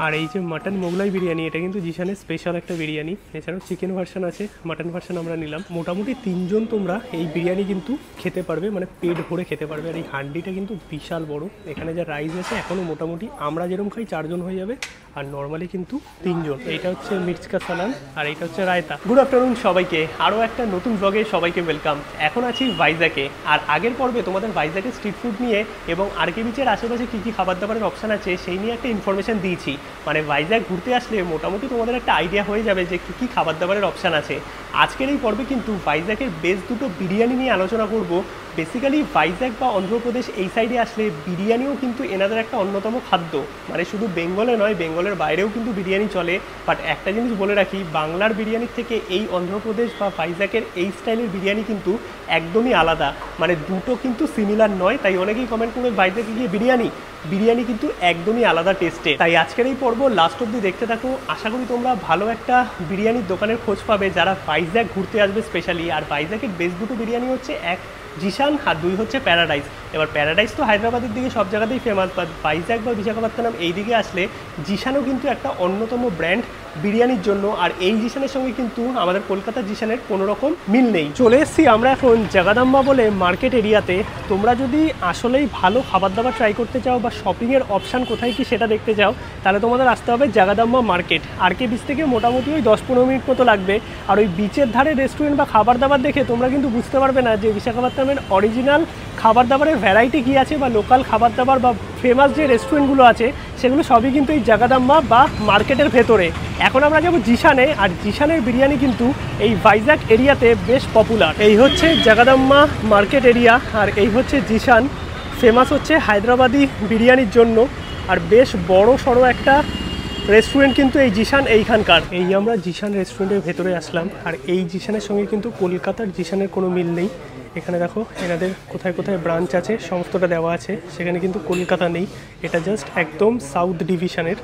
আর এই যে মাটন মোগলাই বিরিয়ানি, এটা কিন্তু জিশানের স্পেশাল একটা বিরিয়ানি। এছাড়াও চিকেন ভার্সন আছে, মাটন ভার্সন আমরা নিলাম। মোটামুটি 3 জন তোমরা এই বিরিয়ানি কিন্তু খেতে পারবে, মানে পেট ভরে খেতে পারবে। আর এই হান্ডিটা কিন্তু বিশাল বড়। এখানে যা রাইস আছে এখনও মোটামুটি আমরা যেরকম খাই 4 জন হয়ে যাবে, আর নর্মালি কিন্তু 3 জন। এইটা হচ্ছে মির্চ কা সালান আর এইটা হচ্ছে রায়তা। গুড আফটারনুন সবাইকে, আরও একটা নতুন ব্লগে সবাইকে ওয়েলকাম। এখন আছি ভাইজ্যাকে। আর আগের পর্বে তোমাদের ভাইজ্যাকের স্ট্রিট ফুড নিয়ে এবং আরকে বিচের আশেপাশে কী কী খাবার দাবারের অপশান আছে সেই নিয়ে একটা ইনফরমেশন দিয়েছি। মানে ভাইজ্যাক ঘুরতে আসলে মোটামুটি তোমাদের একটা আইডিয়া হয়ে যাবে যে কী কী খাবার দাবারের অপশান আছে। আজকের এই পর্বে কিন্তু ভাইজ্যাকের বেস্ট দুটো বিরিয়ানি নিয়ে আলোচনা করব। বেসিক্যালি ভাইজ্যাক বা অন্ধ্রপ্রদেশ এই সাইডে আসলে বিরিয়ানিও কিন্তু এনাদের একটা অন্যতম খাদ্য। মানে শুধু বেঙ্গলে নয়, বেঙ্গলের বাইরেও কিন্তু বিরিয়ানি চলে। বাট একটা জিনিস বলে রাখি, বাংলার বিরিয়ানির থেকে এই অন্ধ্রপ্রদেশ বা ভাইজ্যাকের এই স্টাইলের বিরিয়ানি কিন্তু একদমই আলাদা। মানে দুটো কিন্তু সিমিলার নয়। তাই অনেকেই কমেন্ট করবে ভাইজ্যাকে গিয়ে বিরিয়ানি কিন্তু একদমই আলাদা টেস্টে। তাই আজকের এই পর্ব লাস্ট অবধি দেখতে থাকো। আশা করি তোমরা ভালো একটা বিরিয়ানির দোকানের খোঁজ পাবে যারা ভাইজ্যাক ঘুরতে আসবে স্পেশালি। আর ভাইজ্যাকের বেস্ট দুটো বিরিয়ানি হচ্ছে, এক জিশান আর দুই হচ্ছে প্যারাডাইস। এবার প্যারাডাইস তো হায়দ্রাবাদের দিকে সব জায়গাতেই ফেমাস, বাট ভাইজ্যাক বা বিশাখাপত্তনম এই দিকে আসলে জিশানও কিন্তু একটা অন্যতম ব্র্যান্ড বিরিয়ানির জন্য। আর এই জিশানের সঙ্গে কিন্তু আমাদের কলকাতার জিশানের কোনো রকম মিল নেই। চলে এসেছি আমরা এখন জাগাদাম্বা বলে মার্কেট এরিয়াতে। তোমরা যদি আসলেই ভালো খাবার দাবার ট্রাই করতে চাও বা শপিংয়ের অপশান কোথায় কি সেটা দেখতে চাও, তাহলে তোমাদের আসতে হবে জাগাদাম্বা মার্কেট। আরকে বিচ থেকে মোটামুটি ওই 10-15 মিনিট মতো লাগবে। আর ওই বিচের ধারে রেস্টুরেন্ট বা খাবার দাবার দেখে তোমরা কিন্তু বুঝতে পারবে না যে বিশাখাপত্তনমের অরিজিনাল খাবার দাবারের ভ্যারাইটি কী আছে, বা লোকাল খাবার দাবার বা ফেমাস যে রেস্টুরেন্টগুলো আছে সেগুলো সবই কিন্তু এই জাগাদাম্বা বা মার্কেটের ভেতরে। এখন আমরা যাবো জিশানে। আর জিশানের বিরিয়ানি কিন্তু এই ভাইজ্যাক এরিয়াতে বেশ পপুলার। এই হচ্ছে জাগাদাম্বা মার্কেট এরিয়া, আর এই হচ্ছে জিশান। ফেমাস হচ্ছে হায়দ্রাবাদি বিরিয়ানির জন্য। আর বেশ বড় সড়ো একটা রেস্টুরেন্ট কিন্তু এই জিশান এইখানকার। এই আমরা জিশান রেস্টুরেন্টের ভেতরে আসলাম। আর এই জিশানের সঙ্গে কিন্তু কলকাতার জিশানের কোনো মিল নেই। এখানে দেখো এনাদের কোথায় কোথায় ব্রাঞ্চ আছে সমস্তটা দেওয়া আছে, সেখানে কিন্তু কলকাতা নেই। এটা জাস্ট একদম সাউথ ডিভিশনের।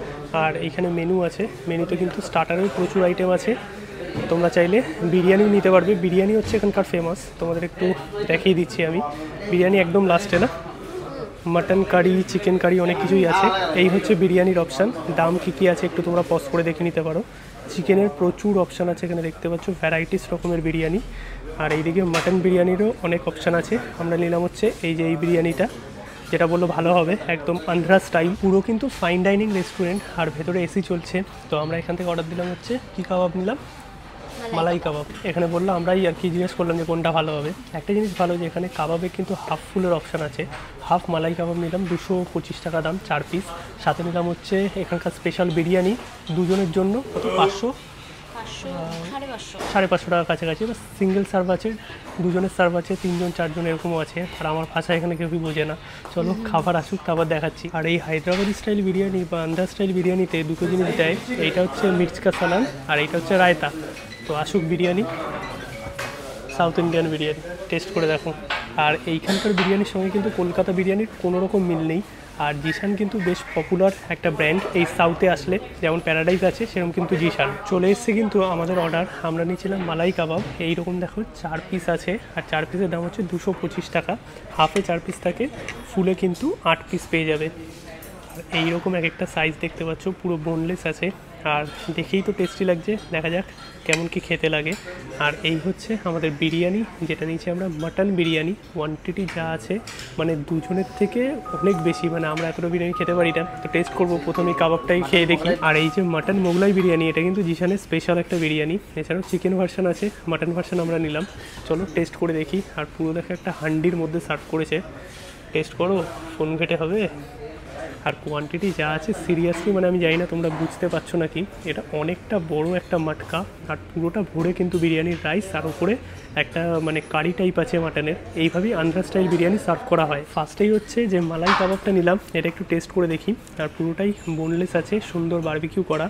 আর এইখানে মেনু আছে, মেনুতে কিন্তু স্টার্টারেও প্রচুর আইটেম আছে। তোমরা চাইলে বিরিয়ানিও নিতে পারবে। বিরিয়ানি হচ্ছে এখানকার ফেমাস, তোমাদের একটু দেখিয়ে দিচ্ছি আমি। বিরিয়ানি একদম লাস্টে না, মাটন কারি, চিকেন কারি অনেক কিছুই আছে। এই হচ্ছে বিরিয়ানির অপশান। দাম কী আছে একটু তোমরা পজ করে দেখে নিতে পারো। চিকেনের প্রচুর অপশান আছে এখানে, দেখতে পাচ্ছ ভ্যারাইটিস রকমের বিরিয়ানি। আর এইদিকে মাটন বিরিয়ানিরও অনেক অপশান আছে। আমরা নিলাম হচ্ছে এই যে এই বিরিয়ানিটা, যেটা বললো ভালো হবে, একদম আন্ধ্রা স্টাইল। পুরো কিন্তু ফাইন ডাইনিং রেস্টুরেন্ট, আর ভেতরে এসি চলছে। তো আমরা এখান থেকে অর্ডার দিলাম হচ্ছে কী কাবাব নিলাম, মালাই কাবাব। এখানে বললো, আমরাই আর কি জিজ্ঞেস করলাম যে কোনটা ভালো হবে। একটা জিনিস ভালো যে এখানে কাবাবে কিন্তু হাফ ফুলের অপশান আছে। হাফ মালাই কাবাব নিলাম 225 টাকা দাম, 4 পিস। সাথে নিলাম হচ্ছে এখানকার স্পেশাল বিরিয়ানি দুজনের জন্য, কত 500-550 টাকা কাছাকাছি। এবার সিঙ্গেল সার্ভ আছে, দুজনের সার্ভ আছে, 3 জন 4 জন এরকমও আছে। আর আমার ভাষা এখানে কেউ বোঝে না। চলো খাবার আসুক তারপর দেখাচ্ছি। আর এই হায়দ্রাবাদি স্টাইল বিরিয়ানি বা আন্ধ্রা স্টাইল বিরিয়ানিতে দুটো জিনিস দেয়। এইটা হচ্ছে মির্চ কা সালান আর এইটা হচ্ছে রায়তা। তো আসুক biryani, south Indian biryani test করে দেখো। আর এইখানকার বিরিয়ানির সঙ্গে কিন্তু কলকাতা বিরিয়ানির কোনো রকম মিল নেই। আর জিশান কিন্তু বেশ পপুলার একটা ব্র্যান্ড এই সাউথে আসলে, যেমন প্যারাডাইস আছে সেরকম কিন্তু জিশান। চলে এসছে কিন্তু আমাদের অর্ডার। আমরা নিয়েছিলাম মালাই কাবাব। এইরকম দেখো 4 পিস আছে, আর 4 পিসের দাম হচ্ছে 225 টাকা। হাফে 4 পিস থাকে, ফুলে কিন্তু 8 পিস পেয়ে যাবে। আর এইরকম এক একটা সাইজ দেখতে পাচ্ছ, পুরো বোনলেস আছে। আর দেখেই তো টেস্টি লাগছে, দেখা যাক কেমন কি খেতে লাগে। আর এই হচ্ছে আমাদের বিরিয়ানি, যেটা নিয়েছি আমরা মাটন বিরিয়ানি। কোয়ান্টিটি যা আছে মানে দুজনের থেকে অনেক বেশি, মানে আমরা এতটা বিরিয়ানি খেতে পারি না। তো টেস্ট করবো, প্রথমে কাবাবটাই খেয়ে দেখি। আর এই যে মাটন মোগলাই বিরিয়ানি, এটা কিন্তু জিশানের স্পেশাল একটা বিরিয়ানি। এছাড়াও চিকেন ভার্সন আছে, মাটন ভার্সন আমরা নিলাম। চলো টেস্ট করে দেখি। আর পুরো দেখে একটা হান্ডির মধ্যে সার্ভ করেছে। টেস্ট করো, ফোন ঘেটে হবে। আর কোয়ান্টিটি যা আছে সিরিয়াসলি, মানে আমি জানি না তোমরা বুঝতে পারছো নাকি, এটা অনেকটা বড় একটা মাটকা। আর পুরোটা ভরে কিন্তু বিরিয়ানির রাইস, আর উপরে একটা মানে কারি টাইপ আছে মাটনের। এইভাবেই আন্ধ্রা স্টাইল বিরিয়ানি সার্ভ করা হয়। ফার্স্টেই হচ্ছে যে মালাই কাবাবটা নিলাম, এটা একটু টেস্ট করে দেখি। আর পুরোটাই বোনলেস আছে, সুন্দর বারবিকিউ করা।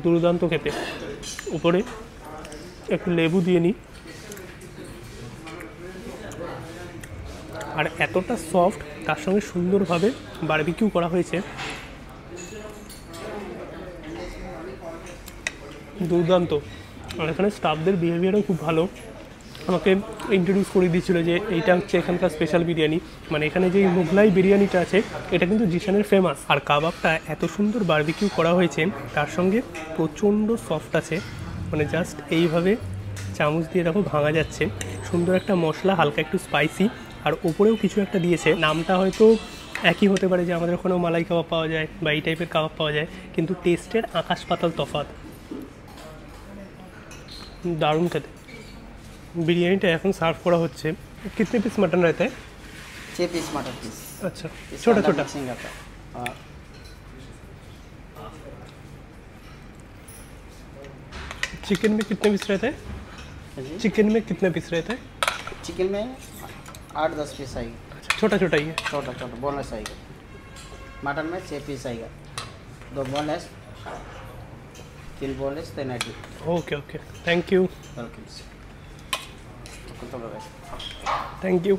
দুর্দান্ত খেতে। উপরে একটু লেবু দিয়ে নিই। আর এতটা সফট, তার সঙ্গে সুন্দরভাবে বারবিকিউ করা হয়েছে, দুর্দান্ত। আর এখানে স্টাফদের বিহেভিয়ারও খুব ভালো। আমাকে ইন্ট্রোডিউস করে দিয়েছিল যে এইটা হচ্ছে এখানকার স্পেশাল বিরিয়ানি, মানে এখানে যে মোগলাই বিরিয়ানিটা আছে এটা কিন্তু জিশানের ফেমাস। আর কাবাবটা এত সুন্দর বারবিকিউ করা হয়েছে, তার সঙ্গে প্রচণ্ড সফট আছে, মানে জাস্ট এইভাবে চামচ দিয়ে দেখো ভাঙা যাচ্ছে। সুন্দর একটা মশলা, হালকা একটু স্পাইসি, আর ওপরেও কিছু একটা দিয়েছে, নামটা হয়তো একই হতে পারে, যে আমাদের ওখানেও মালাই কাবাব পাওয়া যায় বা এই টাইপের কাবাব পাওয়া যায়, কিন্তু টেস্টের আকাশ পাতাল তফাৎ। দারুণ খেতে। বিরিয়ানিটা এখন সার্ভ করা হচ্ছে। कितने पीस मटन रहता है? 6 पीस मटन पीस। अच्छा, छोटा छोटा। चिकन में कितने पीस रहता है? चिकन में कितने पीस रहता है? चिकन में 8-10 पीस आएगा। अच्छा, छोटा छोटा ही है। छोटा छोटा बोनलेस आएगा। मटन में 6 पीस आएगा, 2 बोनलेस, 3 बोनलेस, 3 हड्डी। Okay okay, thank you. Welcome. Thank you.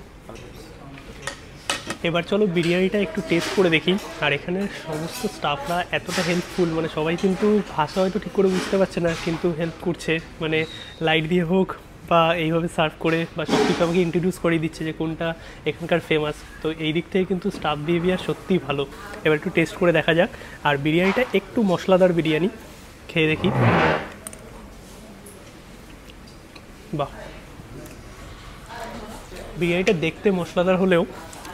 এবার চলো বিরিয়ানিটা একটু টেস্ট করে দেখি। আর এখানে সমস্ত স্টাফরা এতটা হেল্পফুল, মানে সবাই কিন্তু ভাষা হয়তো ঠিক করে বুঝতে পারছে না, কিন্তু হেল্প করছে, মানে লাইট দিয়ে হোক বা এইভাবে সার্ভ করে বা সব কিছু আমাকে ইন্ট্রোডিউস করে দিচ্ছে যে কোনটা এখানকার ফেমাস। তো এই দিক থেকে কিন্তু স্টাফ বিহেভিয়ার সত্যিই ভালো। এবার একটু টেস্ট করে দেখা যাক। আর বিরিয়ানিটা একটু মশলাদার বিরিয়ানি, খেয়ে দেখি। বাহ, বিরিয়ানিটা দেখতে মশলাদার হলেও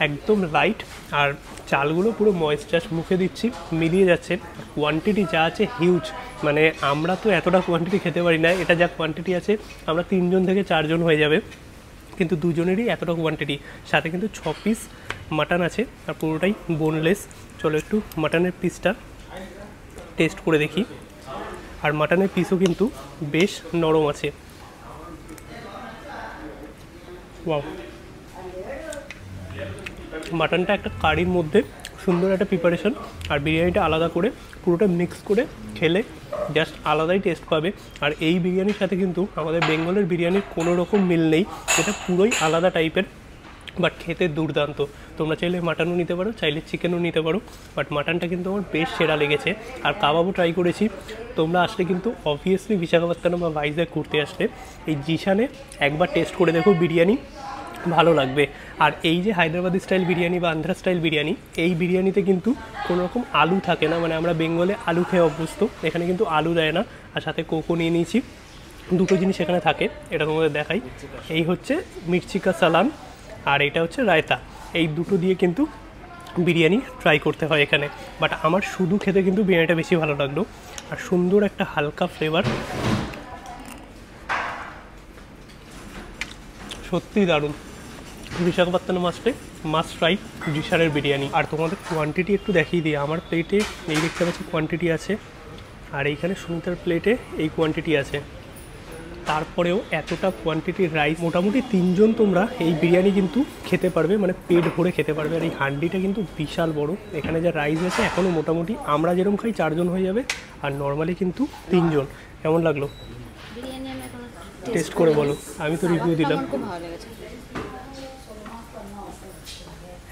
একদম লাইট, আর চালগুলো পুরো ময়েশ্চার, মুখে দিচ্ছি মিলিয়ে যাচ্ছে। কোয়ান্টিটি যা আছে হিউজ, মানে আমরা তো এতটা কোয়ান্টিটি খেতে পারি না, এটা যা কোয়ান্টিটি আছে আমরা 3 জন থেকে 4 জন হয়ে যাবে, কিন্তু দুজনেরই এতটা কোয়ান্টিটি। সাথে কিন্তু 6 পিস মাটন আছে, আর পুরোটাই বোনলেস। চলো একটু মাটনের পিসটা টেস্ট করে দেখি। আর মাটনের পিসও কিন্তু বেশ নরম আছে। ওয়াও, মাটনটা একটা কারির মধ্যে সুন্দর একটা প্রিপারেশন, আর বিরিয়ানিটা আলাদা করে পুরোটা মিক্স করে খেলে জাস্ট আলাদাই টেস্ট পাবে। আর এই বিরিয়ানির সাথে কিন্তু আমাদের বেঙ্গলের বিরিয়ানির কোনো রকম মিল নেই, এটা পুরোই আলাদা টাইপের, বাট খেতে দুর্দান্ত। তোমরা চাইলে মাটনও নিতে পারো, চাইলে চিকেনও নিতে পারো, বাট মাটনটা কিন্তু আমার বেশ সেরা লেগেছে। আর কাবাবও ট্রাই করেছি। তোমরা আসলে কিন্তু অবভিয়াসলি বিশাখাপত্তনম বা ভাইজ্যাগ ঘুরতে আসলে এই জিশানে একবার টেস্ট করে দেখো বিরিয়ানি, ভালো লাগবে। আর এই যে হায়দ্রাবাদি স্টাইল বিরিয়ানি বা আন্ধ্রা স্টাইল বিরিয়ানি, এই বিরিয়ানিতে কিন্তু কোনো রকম আলু থাকে না, মানে আমরা বেঙ্গলে আলু খেয়ে অভ্যস্ত, এখানে কিন্তু আলু দেয় না। আর সাথে কোকো নিয়ে নিয়েছি, দুটো জিনিস এখানে থাকে, এটা তোমাদের দেখাই। এই হচ্ছে মির্চি কা সালান, আর এটা হচ্ছে রায়তা। এই দুটো দিয়ে কিন্তু বিরিয়ানি ট্রাই করতে হয় এখানে, বাট আমার শুধু খেতে কিন্তু বিরিয়ানিটা বেশি ভালো লাগলো। আর সুন্দর একটা হালকা ফ্লেভার, সত্যিই দারুণ। বিশাখাপত্তনম আসলে মাস্ট ট্রাই জিশানের বিরিয়ানি। আর তোমাদের কোয়ান্টিটি একটু দেখিয়ে দিই। আমার প্লেটে এই দেখতে পাচ্ছি কোয়ান্টিটি আছে, আর এইখানে সুমিতার প্লেটে এই কোয়ান্টিটি আছে। তারপরেও এতটা কোয়ান্টিটির রাইস, মোটামুটি 3 জন তোমরা এই বিরিয়ানি কিন্তু খেতে পারবে, মানে পেট ভরে খেতে পারবে। আর এই হান্ডিটা কিন্তু বিশাল বড়, এখানে যা রাইস আছে এখনও মোটামুটি আমরা যেরকম খাই 4 জন হয়ে যাবে, আর নর্মালি কিন্তু 3 জন। কেমন লাগলো টেস্ট করে বলো? আমি তো রিভিউ দিলাম,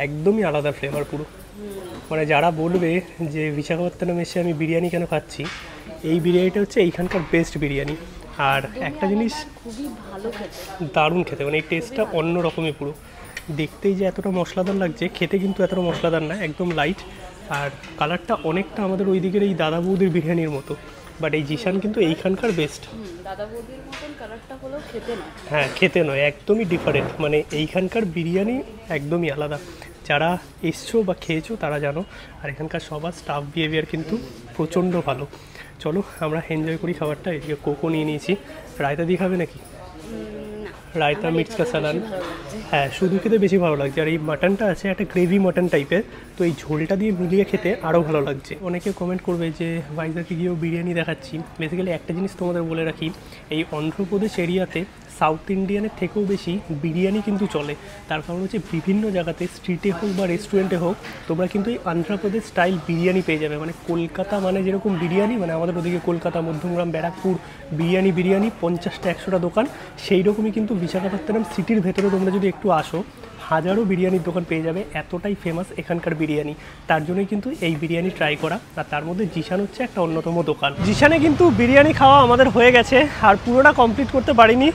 একদমই আলাদা ফ্লেভার পুরো। মানে যারা বলবে যে বিশাখাপত্তনম এসে আমি বিরিয়ানি কেন খাচ্ছি, এই বিরিয়ানিটা হচ্ছে এইখানকার বেস্ট বিরিয়ানি। আর একটা জিনিস খুবই ভালো খেতে, দারুণ খেতে, মানে এই টেস্টটা অন্য রকমই পুরো। দেখতেই যে এতটা মশলাদার লাগছে, খেতে কিন্তু এতটা মশলাদার না, একদম লাইট। আর কালারটা অনেকটা আমাদের ওই দিকের এই দাদা বৌদির বিরিয়ানির মতো, বাট এই জিশান কিন্তু এইখানকার বেস্ট। দাদা বৌদির মতন কালারটা হলেও খেতে নয়। হ্যাঁ, খেতে নয়, একদমই ডিফারেন্ট, মানে এইখানকার বিরিয়ানি একদমই আলাদা। যারা এসছো বা খেয়েছো তারা জানো। আর এখানকার সবার স্টাফ বিহেভিয়ার কিন্তু প্রচণ্ড ভালো। চলো আমরা এনজয় করি খাবারটা। এদিকে কোকো নিয়ে নিয়েছি। রায়তা দিয়ে খাবে নাকি? রায়তা, মির্চ কা সালান, হ্যাঁ শুধু খেতে বেশি ভালো লাগছে। আর এই মাটনটা আছে একটা গ্রেভি মাটন টাইপের, তো এই ঝোলটা দিয়ে মিলিয়ে খেতে আরও ভালো লাগছে। অনেকে কমেন্ট করবে যে ভাইজাগে গিয়েও বিরিয়ানি দেখাচ্ছি। বেসিক্যালি একটা জিনিস তোমাদের বলে রাখি, এই অন্ধ্রপ্রদেশ এরিয়াতে সাউথ ইন্ডিয়ানের থেকেও বেশি বিরিয়ানি কিন্তু চলে। তার কারণ হচ্ছে বিভিন্ন জায়গাতে স্ট্রিটে হোক বা রেস্টুরেন্টে হোক, তোমরা কিন্তু এই অন্ধ্রপ্রদেশ স্টাইল বিরিয়ানি পেয়ে যাবে। মানে কলকাতা মানে যেরকম বিরিয়ানি, মানে আমাদের ওদিকে কলকাতা, মধ্যমগ্রাম, ব্যারাকপুর বিরিয়ানি 50টা 100টা দোকান, সেই রকমই কিন্তু বিশাখাপত্তনম সিটির ভেতরে তোমরা যদি একটু আসো, হাজারো বিরিয়ানির দোকান পেয়ে যাবে, এতটাই ফেমাস এখানকার বিরিয়ানি। তার জন্যই কিন্তু এই বিরিয়ানি ট্রাই করা। আর তার মধ্যে জিশান হচ্ছে একটা অন্যতম দোকান। জিশানে কিন্তু বিরিয়ানি খাওয়া আমাদের হয়ে গেছে, আর পুরোটা কমপ্লিট করতে পারিনি।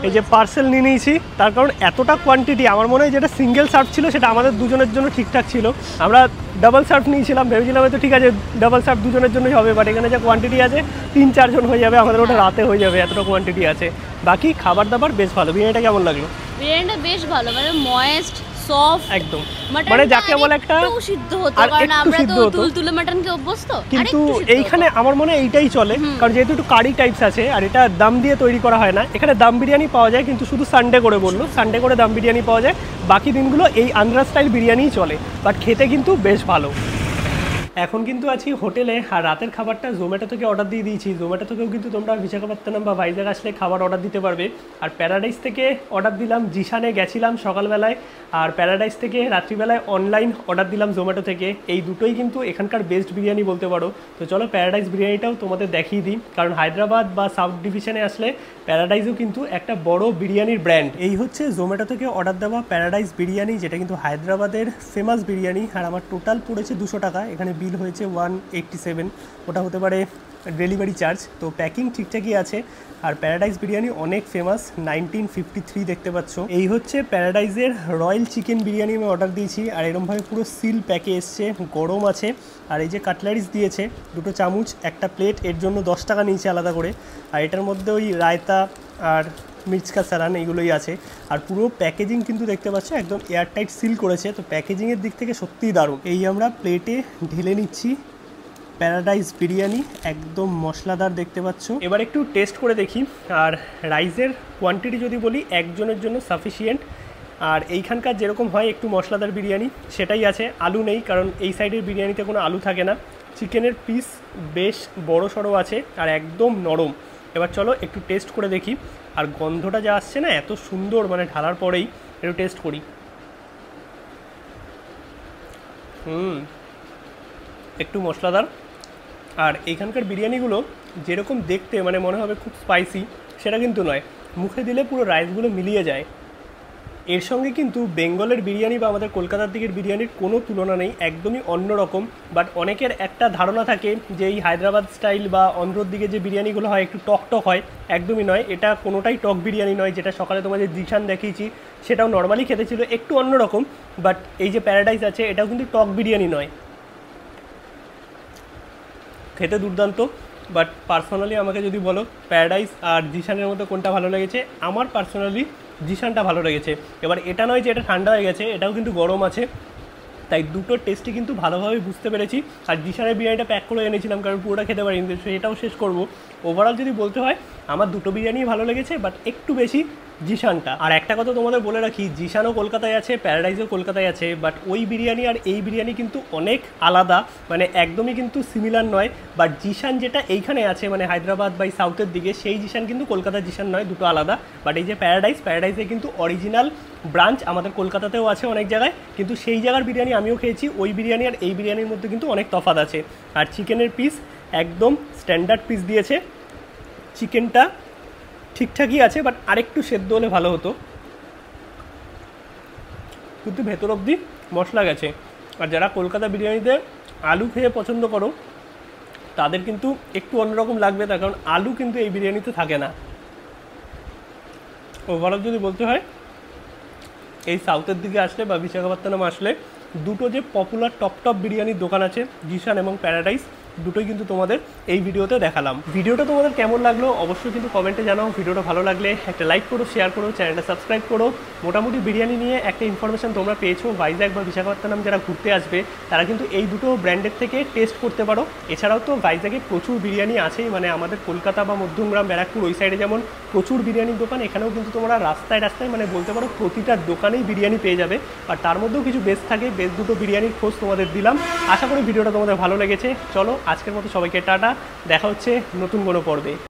এই যে পার্সেল নিয়ে নিয়েছি, তার কারণ এতটা কোয়ান্টিটি, আমার মনে হয় যেটা সিঙ্গেল সার্ভ ছিল সেটা আমাদের দুজনের জন্য ঠিকঠাক ছিল। আমরা ডাবল সার্ভ নিয়েছিলাম, ভেবেছিলাম হয়তো ঠিক আছে ডাবল সার্ভ দুজনের জন্যই হবে, বাট এখানে যে কোয়ান্টিটি আছে 3-4 জন হয়ে যাবে, আমাদের ওটা রাতে হয়ে যাবে, এতটা কোয়ান্টিটি আছে। বাকি খাবার দাবার বেশ ভালো। বিরিয়ানিটা কেমন লাগলো? বিরিয়ানিটা বেশ ভালো, মানে ময়েস্ট সফট একদম, মানে যাকে বলে একটা সিদ্ধ হতো, কারণ আমরা তো তুলতুলে মাটনকে অভ্যস্ত। কিন্তু এইখানে আমার মনে হয় এইটাই চলে, কারণ যেহেতু একটু কারি টাইপস আছে আর এটা দম দিয়ে তৈরি করা হয় না। এখানে দম বিরিয়ানি পাওয়া যায়, কিন্তু শুধু সানডে করে বললো, সানডে করে দম বিরিয়ানি পাওয়া যায়, বাকি দিনগুলো এই আন্ধ্রা স্টাইল বিরিয়ানিই চলে। বাট খেতে কিন্তু বেশ ভালো। এখন কিন্তু আছি হোটেলে, আর রাতের খাবারটা জোম্যাটো থেকে অর্ডার দিয়ে দিয়েছি। জোম্যাটো থেকেও কিন্তু তোমরা বিশাখাপত্তনম বা ভাইজাগ আসলে খাবার অর্ডার দিতে পারবে। আর প্যারাডাইস থেকে অর্ডার দিলাম, জিশানে গেছিলাম সকালবেলায়, আর প্যারাডাইস থেকে রাত্রিবেলায় অনলাইন অর্ডার দিলাম জোম্যাটো থেকে। এই দুটোই কিন্তু এখানকার বেস্ট বিরিয়ানি বলতে পারো। তো চলো প্যারাডাইস বিরিয়ানিটাও তোমাদের দেখিয়ে দিই, কারণ হায়দ্রাবাদ বা সাউথ ডিভিশনে আসলে প্যারাডাইসও কিন্তু একটা বড় বিরিয়ানির ব্র্যান্ড। এই হচ্ছে জোম্যাটো থেকে অর্ডার দেওয়া প্যারাডাইস বিরিয়ানি, যেটা কিন্তু হায়দ্রাবাদের ফেমাস বিরিয়ানি। আর আমার টোটাল পড়েছে 200 টাকা, এখানে বিল হয়েছে 187, ওটা হতে পারে ডেলিভারি চার্জ। তো প্যাকিং ঠিকঠাকই আছে। আর প্যারাডাইস বিরিয়ানি অনেক ফেমাস, 1953 দেখতে পাচ্ছ। এই হচ্ছে প্যারাডাইসের রয়্যাল চিকেন বিরিয়ানি আমি অর্ডার দিয়েছি, আর এরকমভাবে পুরো সিল প্যাকে এসছে, গরম আছে। আর এই যে কাটলারিস দিয়েছে, 2টো চামচ, একটা প্লেট, এর জন্য 10 টাকা নিয়েছে আলাদা করে। আর এটার মধ্যে ওই রায়তা আর মির্চকা সালান এইগুলোই আছে। আর পুরো প্যাকেজিং কিন্তু দেখতে পাচ্ছ একদম এয়ারটাইট সিল করেছে। তো প্যাকেজিংয়ের দিক থেকে সত্যিই দারুণ। এই আমরা প্লেটে ঢেলে নিচ্ছি প্যারাডাইস বিরিয়ানি, একদম মশলাদার দেখতে পাচ্ছ। এবার একটু টেস্ট করে দেখি। আর রাইসের কোয়ান্টিটি যদি বলি, একজনের জন্য সাফিসিয়েন্ট। আর এইখানকার যেরকম হয় একটু মশলাদার বিরিয়ানি সেটাই আছে, আলু নেই, কারণ এই সাইডের বিরিয়ানিতে কোনো আলু থাকে না। চিকেনের পিস বেশ বড় সড়ো আছে আর একদম নরম। এবার চলো একটু টেস্ট করে দেখি। আর গন্ধটা যা আসছে না এত সুন্দর, মানে ঢালার পরেই একটু টেস্ট করি। একটু মশলাদার। আর এইখানকার বিরিয়ানিগুলো যেরকম দেখতে মানে মনে হবে খুব স্পাইসি, সেটা কিন্তু নয়, মুখে দিলে পুরো রাইসগুলো মিলিয়ে যায়। এর সঙ্গে কিন্তু বেঙ্গলের বিরিয়ানি বা আমাদের কলকাতার দিকের বিরিয়ানির কোনো তুলনা নেই, একদমই অন্যরকম। বাট অনেকের একটা ধারণা থাকে যে এই হায়দ্রাবাদ স্টাইল বা অন্ধ্রর দিকে যে বিরিয়ানিগুলো হয় একটু টক টক হয়, একদমই নয়। এটা কোনোটাই টক বিরিয়ানি নয়। যেটা সকালে তোমাদের জিশান দেখিয়েছি সেটাও নর্মালি খেতে ছিল, একটু অন্যরকম। বাট এই যে প্যারাডাইস আছে এটাও কিন্তু টক বিরিয়ানি নয়, খেতে দুর্দান্ত। বাট পার্সোনালি আমাকে যদি বলো প্যারাডাইস আর জিশানের মধ্যে কোনটা ভালো লেগেছে, আমার পার্সোনালি জিশানটা ভালো লেগেছে। এবার এটা নয় যে এটা ঠান্ডা হয়ে গেছে, এটাও কিন্তু গরম আছে, তাই দুটোর টেস্টই কিন্তু ভালোভাবে বুঝতে পেরেছি। আর জিশানের বিরিয়ানিটা প্যাক করে এনেছিলাম, কারণ পুরোটা খেতে পারিনি, সেটাও শেষ করবো। ওভারঅল যদি বলতে হয় আমার দুটো বিরিয়ানি ভালো লেগেছে, বাট একটু বেশি জিশানটা। আর একটা কথা তোমাদের বলে রাখি, জিশানও কলকাতায় আছে, প্যারাডাইসও কলকাতায় আছে, বাট ওই বিরিয়ানি আর এই বিরিয়ানি কিন্তু অনেক আলাদা, মানে একদমই কিন্তু সিমিলার নয়। বাট জিশান যেটা এইখানে আছে মানে হায়দ্রাবাদ বা সাউথের দিকে, সেই জিশান কিন্তু কলকাতার জিশান নয়, দুটো আলাদা। বাট এই যে প্যারাডাইসে কিন্তু অরিজিনাল ব্রাঞ্চ আমাদের কলকাতাতেও আছে অনেক জায়গায়, কিন্তু সেই জায়গার বিরিয়ানি আমিও খেয়েছি, ওই বিরিয়ানি আর এই বিরিয়ানির মধ্যে কিন্তু অনেক তফাৎ আছে। আর চিকেনের পিস একদম স্ট্যান্ডার্ড পিস দিয়েছে, চিকেনটা ঠিকঠাকই আছে, বাট আরেকটু সেদ্ধ হলে ভালো হতো, কিন্তু ভেতর অবধি মশলা গেছে। আর যারা কলকাতা বিরিয়ানিতে আলু খেয়ে পছন্দ করো তাদের কিন্তু একটু অন্যরকম লাগবে, তার কারণ আলু কিন্তু এই বিরিয়ানিতে থাকে না। ওভারঅল যদি বলতে হয় এই সাউথের দিকে আসলে বা বিশাখাপত্তনম আসলে দুটো যে পপুলার টপ বিরিয়ানির দোকান আছে, জিশান এবং প্যারাডাইস, দুটোই কিন্তু তোমাদের এই ভিডিওতে দেখালাম। ভিডিওটা তোমাদের কেমন লাগলো অবশ্যই কিন্তু কমেন্টে জানাও। ভিডিওটা ভালো লাগলে একটা লাইক করো, শেয়ার করো, চ্যানেলটা সাবস্ক্রাইব করো। মোটামুটি বিরিয়ানি নিয়ে একটা ইনফরমেশন তোমরা পেয়েছো। ভাইজাগ বা বিশাখাপত্তনম যারা ঘুরতে আসবে তারা কিন্তু এই দুটো ব্র্যান্ডের থেকে টেস্ট করতে পারো। এছাড়াও তো ভাইজাগে প্রচুর বিরিয়ানি আছেই, মানে আমাদের কলকাতা বা মধ্যমগ্রাম, ব্যারাকপুর ওই সাইডে যেমন প্রচুর বিরিয়ানির দোকান, এখানেও কিন্তু তোমরা রাস্তায় মানে বলতে পারো প্রতিটা দোকানেই বিরিয়ানি পেয়ে যাবে। আর তার মধ্যেও কিছু বেস্ট থাকে, বেস্ট দুটো বিরিয়ানির খোঁজ তোমাদের দিলাম। আশা করি ভিডিওটা তোমাদের ভালো লেগেছে। চলো আজকের মতো সবাইকে টাটা, দেখা হচ্ছে নতুন কোনো পর্বে।